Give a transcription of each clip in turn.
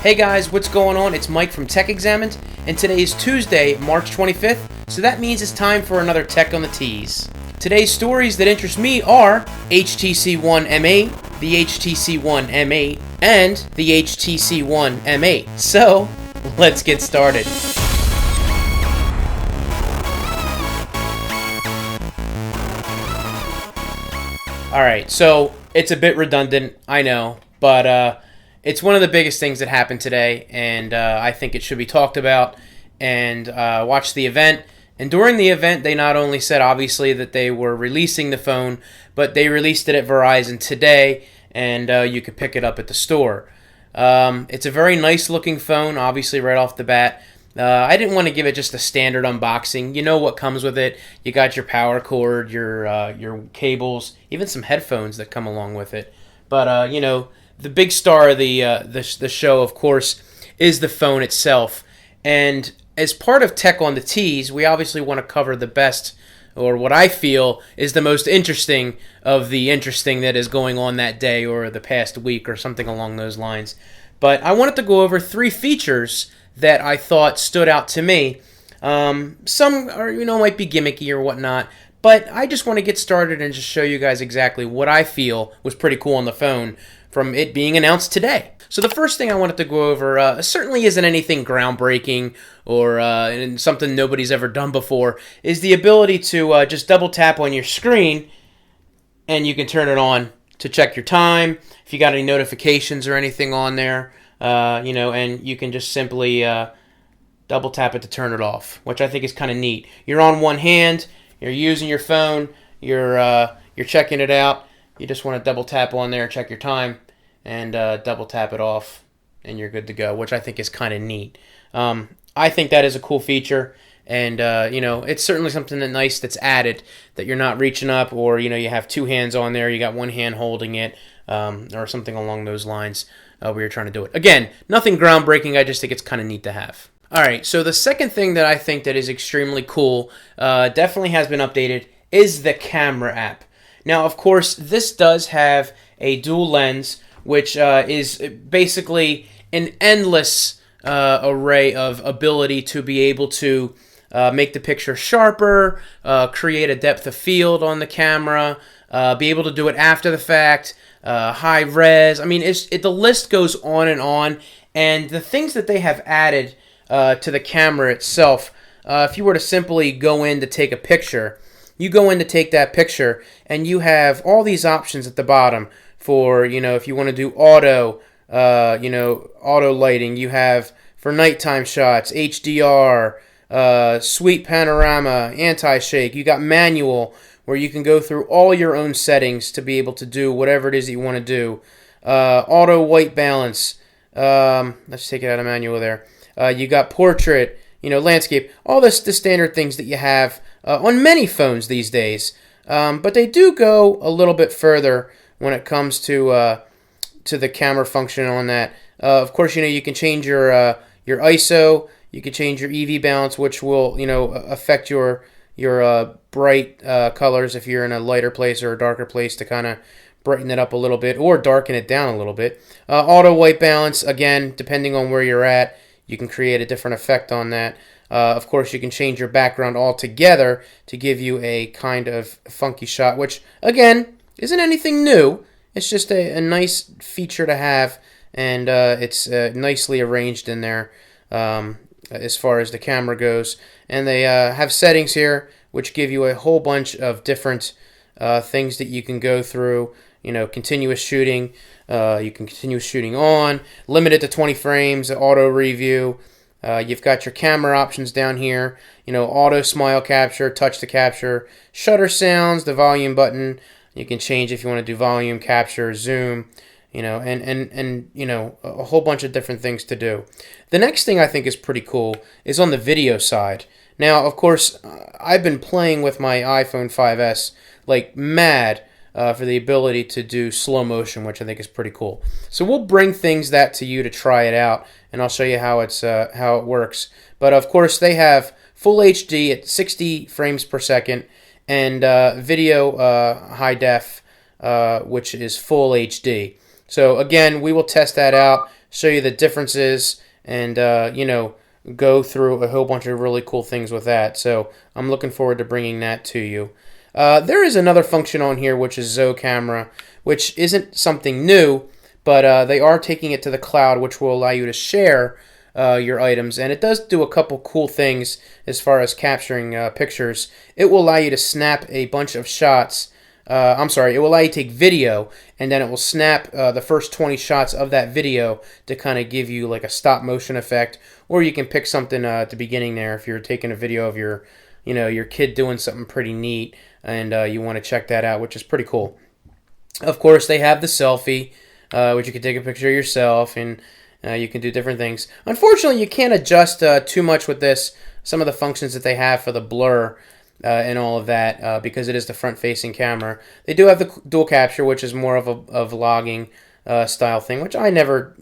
Hey guys, what's going on? It's Mike from Tech Examined, and today is Tuesday, March 25th, so that means it's time for another Tech on the Tees. Today's stories that interest me are HTC One M8, the HTC One M8, and the HTC One M8. So, let's get started. Alright, so it's a bit redundant, I know, but it's one of the biggest things that happened today, and I think it should be talked about. And watch the event. And during the event, they not only said, obviously, that they were releasing the phone, but they released it at Verizon today, and you could pick it up at the store. It's a very nice-looking phone, obviously, right off the bat. I didn't want to give it just a standard unboxing. You know what comes with it. You got your power cord, your cables, even some headphones that come along with it. But, you know, the big star of the show, of course, is the phone itself. And as part of Tech on the Tees, we obviously want to cover the best, or what I feel is the most interesting of the interesting that is going on that day or the past week or something along those lines. But I wanted to go over 3 features that I thought stood out to me. Some are, might be gimmicky or whatnot, but I just want to get started and just show you guys exactly what I feel was pretty cool on the phone from it being announced today. So the first thing I wanted to go over certainly isn't anything groundbreaking or something nobody's ever done before, is the ability to just double tap on your screen and you can turn it on to check your time, if you got any notifications or anything on there, and you can just simply double tap it to turn it off, which I think is kind of neat. You're on one hand, you're using your phone, you're checking it out. You just want to double tap on there, check your time, and double tap it off, and you're good to go, which I think is kind of neat. I think that is a cool feature, and it's certainly something nice that's added, that you're not reaching up, or you have 2 hands on there, you got 1 hand holding it, or something along those lines where you're trying to do it. Again, nothing groundbreaking. I just think it's kind of neat to have. All right, so the second thing that I think that is extremely cool, definitely has been updated, is the camera app. Now, of course, this does have a dual lens, which is basically an endless array of ability to be able to make the picture sharper, create a depth of field on the camera, be able to do it after the fact, high res. I mean, the list goes on, and the things that they have added to the camera itself, if you were to simply go in to take a picture, you go in to take that picture, and you have all these options at the bottom for, if you want to do auto lighting. You have for nighttime shots, HDR, sweep panorama, anti-shake. You got manual, where you can go through all your own settings to be able to do whatever it is that you want to do. Auto white balance. Let's take it out of manual there. You got portrait, landscape, all the standard things that you have on many phones these days. But they do go a little bit further when it comes to the camera function on that. Of course, you can change your ISO, you can change your EV balance, which will affect your bright colors if you're in a lighter place or a darker place, to kind of brighten it up a little bit or darken it down a little bit. Auto white balance, again, depending on where you're at, you can create a different effect on that. Of course, you can change your background altogether to give you a kind of funky shot, which, again, isn't anything new. It's just a nice feature to have, and it's nicely arranged in there as far as the camera goes. And they have settings here which give you a whole bunch of different things that you can go through. Continuous shooting. You can continue shooting on, limited to 20 frames, auto review. You've got your camera options down here, auto smile capture, touch to capture, shutter sounds, the volume button. You can change if you want to do volume, capture, zoom, and a whole bunch of different things to do. The next thing I think is pretty cool is on the video side. Now, of course, I've been playing with my iPhone 5S like mad for the ability to do slow motion, which I think is pretty cool. So we'll bring things to you to try it out, and I'll show you how it works. But of course, they have full HD at 60 frames per second, and video high def, which is full HD. So again, we will test that out show you the differences, and go through a whole bunch of really cool things with that. So I'm looking forward to bringing that to you. There is another function on here, which is Zoe Camera, which isn't something new, but they are taking it to the cloud, which will allow you to share your items, and it does do a couple cool things as far as capturing pictures. It will allow you to snap a bunch of shots. It will allow you to take video, and then it will snap the first 20 shots of that video to kind of give you like a stop motion effect, or you can pick something at the beginning there if you're taking a video of your kid doing something pretty neat, and you want to check that out, which is pretty cool. Of course, they have the selfie, which you can take a picture of yourself, and you can do different things. Unfortunately, you can't adjust too much with this, some of the functions that they have for the blur and all of that, because it is the front-facing camera. They do have the dual capture, which is more of a vlogging style thing, which I never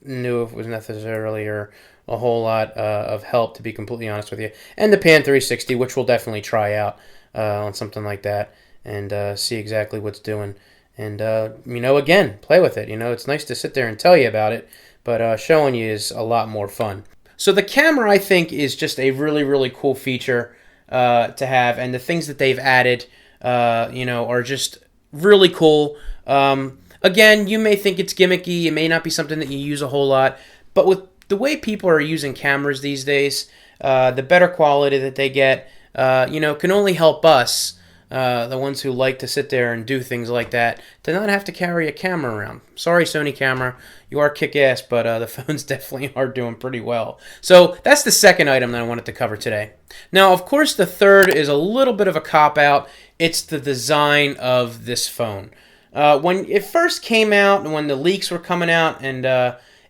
knew if was necessarily or a whole lot of help, to be completely honest with you. And the Pan 360, which we'll definitely try out on something like that and see exactly what's doing. And, again, play with it. It's nice to sit there and tell you about it, but showing you is a lot more fun. So the camera, I think, is just a really, really cool feature to have, and the things that they've added, are just really cool. Again, you may think it's gimmicky. It may not be something that you use a whole lot, but with the way people are using cameras these days, the better quality that they get, can only help us, the ones who like to sit there and do things like that, to not have to carry a camera around. Sorry, Sony camera, you are kick-ass, but the phones definitely are doing pretty well. So that's the second item that I wanted to cover today. Now, of course, the third is a little bit of a cop-out. It's the design of this phone. When it first came out, and when the leaks were coming out, and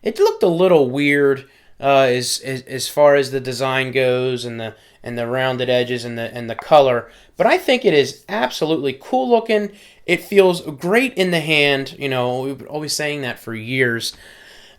it looked a little weird as far as the design goes, and the rounded edges and the color. But I think it is absolutely cool looking. It feels great in the hand. We've been always saying that for years.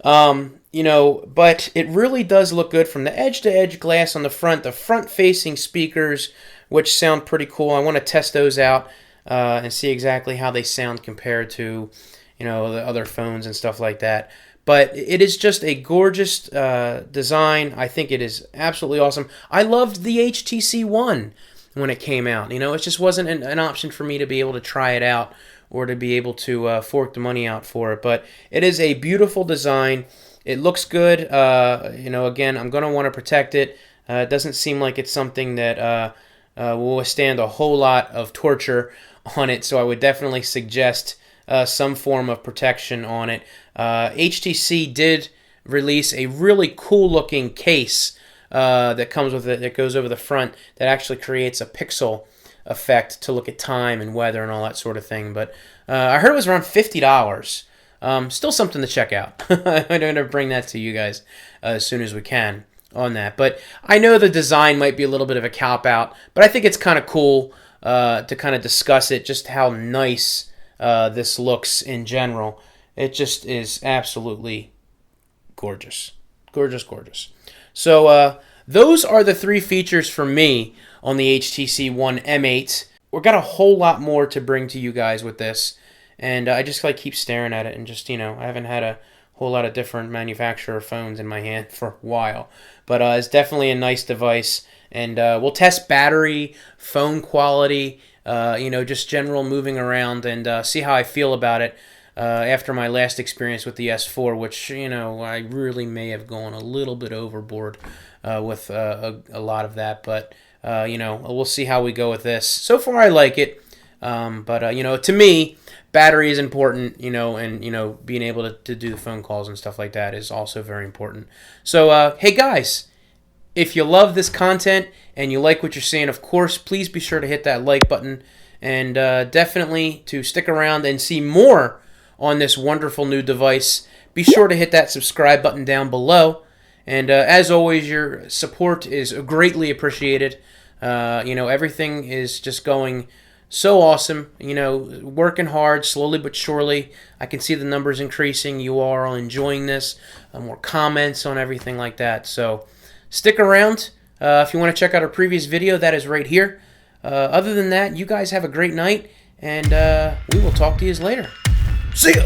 But it really does look good from the edge-to-edge glass on the front-facing speakers, which sound pretty cool. I want to test those out and see exactly how they sound compared to, the other phones and stuff like that. But it is just a gorgeous design. I think it is absolutely awesome. I loved the HTC One when it came out. It just wasn't an option for me to be able to try it out or to be able to fork the money out for it. But it is a beautiful design. It looks good. Again, I'm going to want to protect it. It doesn't seem like it's something that will withstand a whole lot of torture on it. So I would definitely suggest some form of protection on it. HTC did release a really cool looking case that comes with it, that goes over the front, that actually creates a pixel effect to look at time and weather and all that sort of thing. But I heard it was around $50. Still something to check out. I'm going to bring that to you guys as soon as we can on that. But I know the design might be a little bit of a cop-out, but I think it's kind of cool to kind of discuss it, just how nice this looks in general. It just is absolutely gorgeous. Gorgeous, gorgeous. So those are the three features for me on the HTC One M8. We've got a whole lot more to bring to you guys with this. And I just keep staring at it and just, I haven't had a whole lot of different manufacturer phones in my hand for a while. But it's definitely a nice device. And we'll test battery, phone quality, just general moving around, and see how I feel about it after my last experience with the S4, which, I really may have gone a little bit overboard with a lot of that. But, we'll see how we go with this. So far, I like it. To me, battery is important, and, being able to do the phone calls and stuff like that is also very important. So, hey, guys, if you love this content and you like what you're seeing, of course, please be sure to hit that like button, and definitely to stick around and see more on this wonderful new device. Be sure to hit that subscribe button down below. And as always, your support is greatly appreciated. Everything is just going so awesome, working hard, slowly but surely. I can see the numbers increasing. You are all enjoying this. More comments on everything like that. So stick around. If you want to check out our previous video, that is right here. Other than that, you guys have a great night, and we will talk to you later. See ya!